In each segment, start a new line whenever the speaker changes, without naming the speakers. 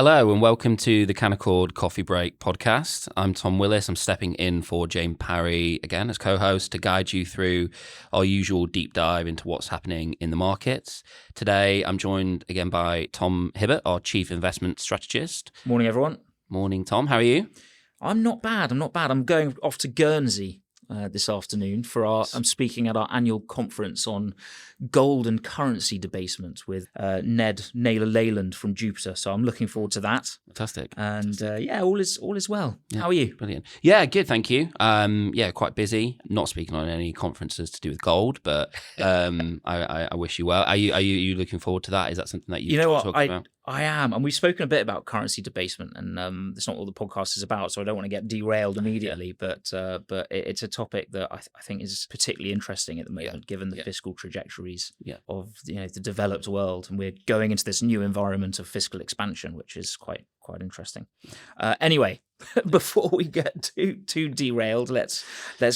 Hello and welcome to the Canaccord Coffee Break podcast. I'm Tom Willis. I'm stepping in for Jane Parry again as co-host to guide you through our usual deep dive into what's happening in the markets. Today, I'm joined again by Tom Hibbert, our Chief Investment Strategist.
Morning, everyone.
Morning, Tom. How are you?
I'm not bad. I'm going off to Guernsey this afternoon I'm speaking at our annual conference on gold and currency debasement with Ned Naylor Leyland from Jupiter. So I'm looking forward to that.
Fantastic.
And all is well. Yeah, how are you?
Brilliant. Yeah, good. Thank you. Quite busy. Not speaking on any conferences to do with gold, but I wish you well. Are you looking forward to that? Is that something that you talk about?
I am, and we've spoken a bit about currency debasement, and that's not what the podcast is about, so I don't want to get derailed immediately. But it's a topic that I think is particularly interesting at the moment, given the fiscal trajectories of the developed world, and we're going into this new environment of fiscal expansion, which is quite interesting. Anyway, before we get too derailed, let's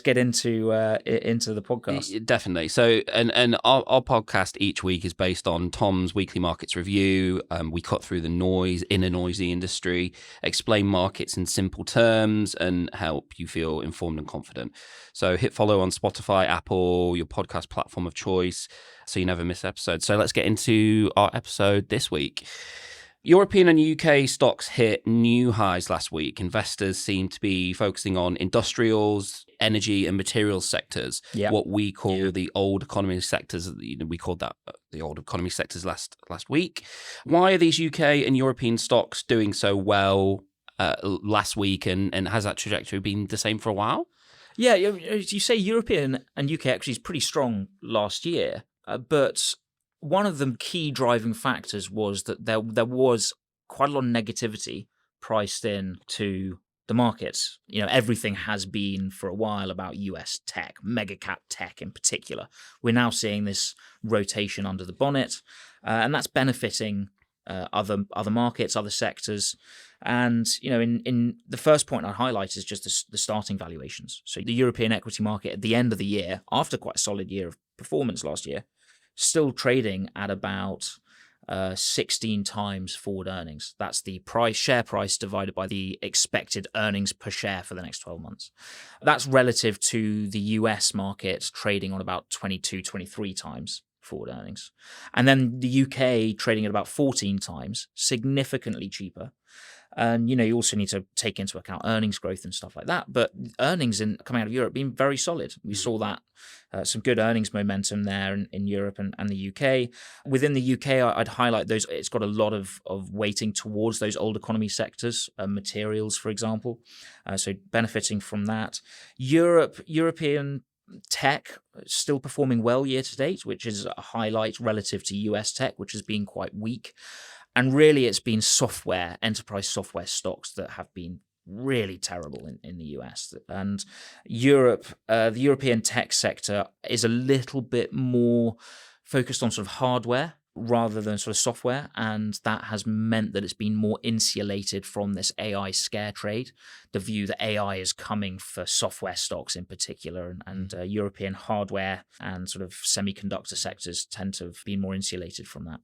get into the podcast.
Definitely. So, and our podcast each week is based on Tom's weekly markets review. We cut through the noise in a noisy industry, explain markets in simple terms, and help you feel informed and confident. So, hit follow on Spotify, Apple, your podcast platform of choice, so you never miss episodes. So, let's get into our episode this week. European and UK stocks hit new highs last week. Investors seem to be focusing on industrials, energy and materials sectors, what we call the old economy sectors. We called that the old economy sectors last week. Why are these UK and European stocks doing so well last week, and has that trajectory been the same for a while?
Yeah, as you say, European and UK actually is pretty strong last year, but one of the key driving factors was that there was quite a lot of negativity priced in to the markets. Everything has been for a while about US tech, mega cap tech in particular. We're now seeing this rotation under the bonnet, and that's benefiting other markets, other sectors. And in the first point I'd highlight is just the starting valuations. So the European equity market at the end of the year, after quite a solid year of performance last year, still trading at about 16 times forward earnings. That's the share price divided by the expected earnings per share for the next 12 months. That's relative to the US market trading on about 22, 23 times forward earnings. And then the UK trading at about 14 times, significantly cheaper. And, you also need to take into account earnings growth and stuff like that. But earnings coming out of Europe being very solid. We saw that some good earnings momentum there in Europe and the UK. Within the UK, I'd highlight those. It's got a lot of weighting towards those old economy sectors, materials, for example. So benefiting from that. European tech still performing well year to date, which is a highlight relative to US tech, which has been quite weak. And really, it's been enterprise software stocks that have been really terrible in the US. And Europe, the European tech sector is a little bit more focused on sort of hardware rather than sort of software. And that has meant that it's been more insulated from this AI scare trade, the view that AI is coming for software stocks in particular. And European hardware and sort of semiconductor sectors tend to have been more insulated from that.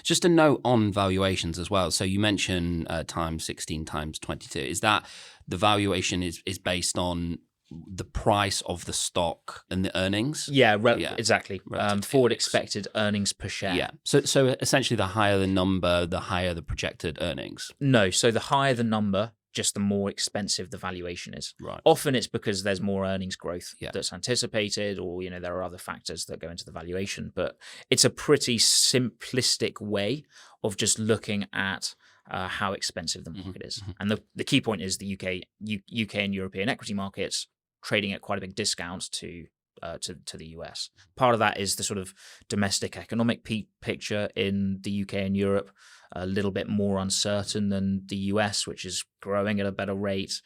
Just a note on valuations as well. So you mentioned times 16 times 22. Is that the valuation is based on the price of the stock and the earnings?
Exactly. Forward expected earnings per share.
Yeah. So essentially, the higher the number, the higher the projected earnings.
No. So the higher the number, just the more expensive the valuation is.
Right.
Often it's because there's more earnings growth that's anticipated, or there are other factors that go into the valuation. But it's a pretty simplistic way of just looking at how expensive the market is. And the key point is the UK and European equity markets trading at quite a big discount to the US. Part of that is the sort of domestic economic picture in the UK and Europe, a little bit more uncertain than the US, which is growing at a better rate.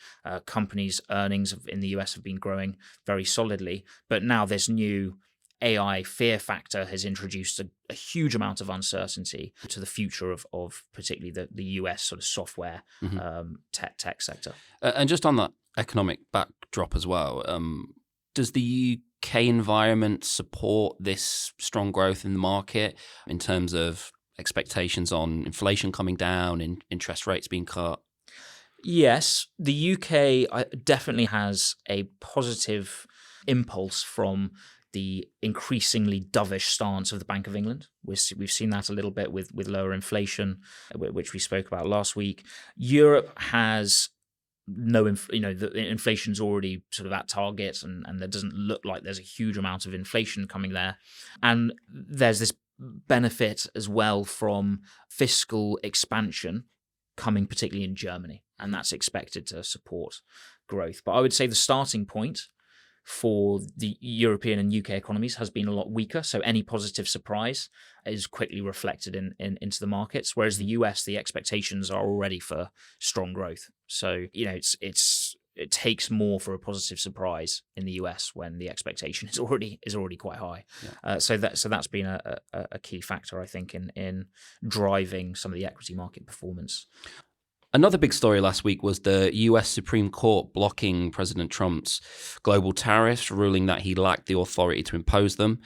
Companies' earnings in the US have been growing very solidly, but now this new AI fear factor has introduced a huge amount of uncertainty to the future of particularly the US sort of software tech sector.
And just on that economic backdrop as well, does the UK environment support this strong growth in the market in terms of expectations on inflation coming down and interest rates being cut?
Yes, the UK definitely has a positive impulse from the increasingly dovish stance of the Bank of England. We've seen that a little bit with lower inflation, which we spoke about last week. Europe has the inflation's already sort of at target, and there doesn't look like there's a huge amount of inflation coming there. And there's this benefit as well from fiscal expansion coming particularly in Germany, and that's expected to support growth. But I would say the starting point for the European and UK economies has been a lot weaker, so any positive surprise is quickly reflected into the markets, whereas the US, the expectations are already for strong growth. So, it takes more for a positive surprise in the US when the expectation is already quite high. Yeah. So that's been a key factor, I think, in driving some of the equity market performance.
Another big story last week was the US Supreme Court blocking President Trump's global tariffs, ruling that he lacked the authority to impose them.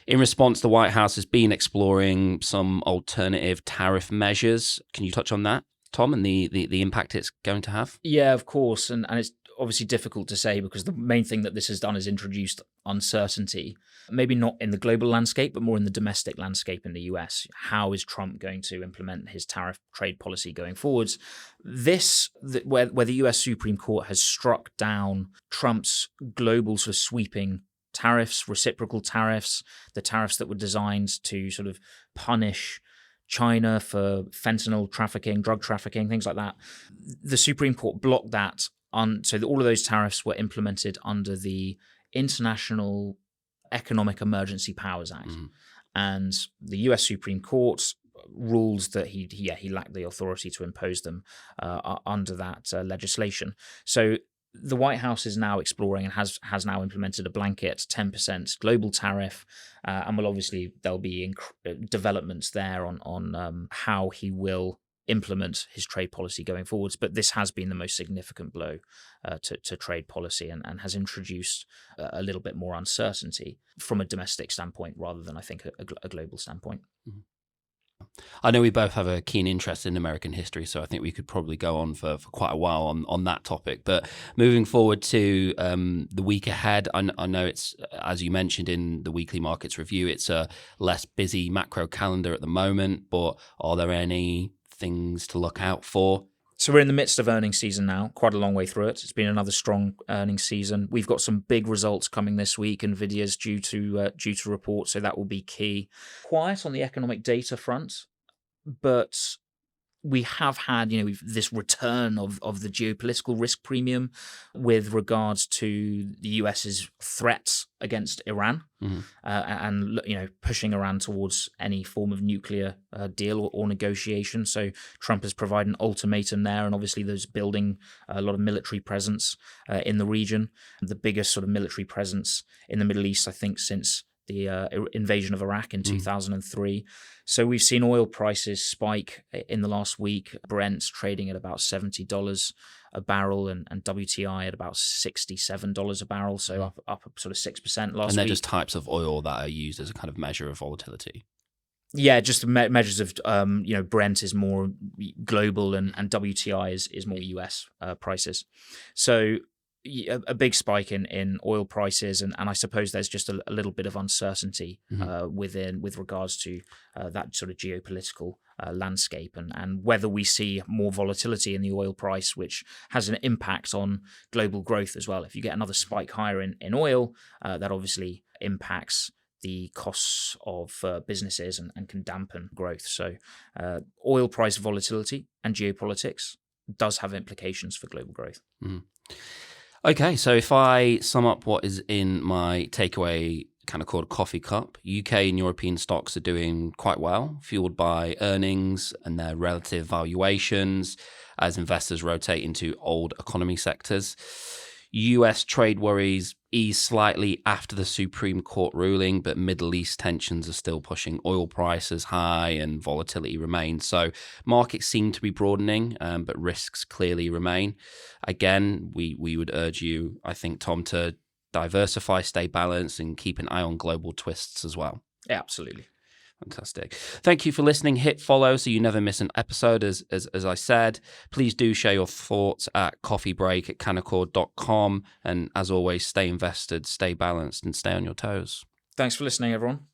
In response, the White House has been exploring some alternative tariff measures. Can you touch on that, Tom, and the impact it's going to have?
Yeah, of course. And it's obviously difficult to say because the main thing that this has done is introduced uncertainty, maybe not in the global landscape, but more in the domestic landscape in the US. How is Trump going to implement his tariff trade policy going forwards? Where the US Supreme Court has struck down Trump's global sort of sweeping tariffs, reciprocal tariffs, the tariffs that were designed to sort of punish China for fentanyl trafficking, drug trafficking, things like that. The Supreme Court blocked that. So all of those tariffs were implemented under the International Economic Emergency Powers Act. Mm-hmm. And the US Supreme Court rules that he lacked the authority to impose them under that legislation. So the White House is now exploring and has now implemented a blanket 10% global tariff, and there'll be developments there on how he will implement his trade policy going forwards. But this has been the most significant blow to trade policy and has introduced a little bit more uncertainty from a domestic standpoint rather than, I think, a global standpoint. Mm-hmm.
I know we both have a keen interest in American history, so I think we could probably go on for quite a while on that topic. But moving forward to the week ahead, I know it's, as you mentioned in the weekly markets review, it's a less busy macro calendar at the moment, but are there any things to look out for?
So we're in the midst of earnings season now, quite a long way through it. It's been another strong earnings season. We've got some big results coming this week. Nvidia's due to report, so that will be key. Quiet on the economic data front, but we have had, this return of the geopolitical risk premium with regards to the US's threats against Iran, mm-hmm. And pushing Iran towards any form of nuclear deal or negotiation. So Trump has provided an ultimatum there, and obviously there's building a lot of military presence in the region, the biggest sort of military presence in the Middle East, I think, since the invasion of Iraq in 2003. So we've seen oil prices spike in the last week. Brent's trading at about $70 a barrel and WTI at about $67 a barrel. So up sort of 6% last week.
And they're just types of oil that are used as a kind of measure of volatility.
Yeah, just the measures of, Brent is more global and WTI is more US prices. So a big spike in oil prices, and I suppose there's just a little bit of uncertainty with regards to that sort of geopolitical landscape and whether we see more volatility in the oil price, which has an impact on global growth as well. If you get another spike higher in oil, that obviously impacts the costs of businesses and can dampen growth. So oil price volatility and geopolitics does have implications for global growth.
Mm. Okay, so if I sum up what is in my takeaway kind of called coffee cup, UK and European stocks are doing quite well, fueled by earnings and their relative valuations as investors rotate into old economy sectors. US trade worries ease slightly after the Supreme Court ruling, but Middle East tensions are still pushing oil prices high and volatility remains. So markets seem to be broadening, but risks clearly remain. Again, we would urge you, I think, Tom, to diversify, stay balanced, and keep an eye on global twists as well.
Yeah, absolutely.
Fantastic. Thank you for listening. Hit follow so you never miss an episode, as I said. Please do share your thoughts at coffeebreak@canaccord.com. And as always, stay invested, stay balanced, and stay on your toes.
Thanks for listening, everyone.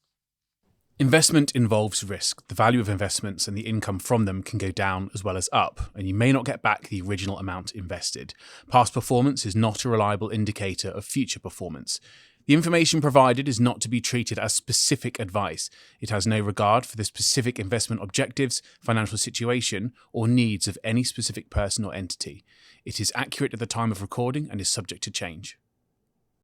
Investment involves risk. The value of investments and the income from them can go down as well as up, and you may not get back the original amount invested. Past performance is not a reliable indicator of future performance. The information provided is not to be treated as specific advice. It has no regard for the specific investment objectives, financial situation, or needs of any specific person or entity. It is accurate at the time of recording and is subject to change.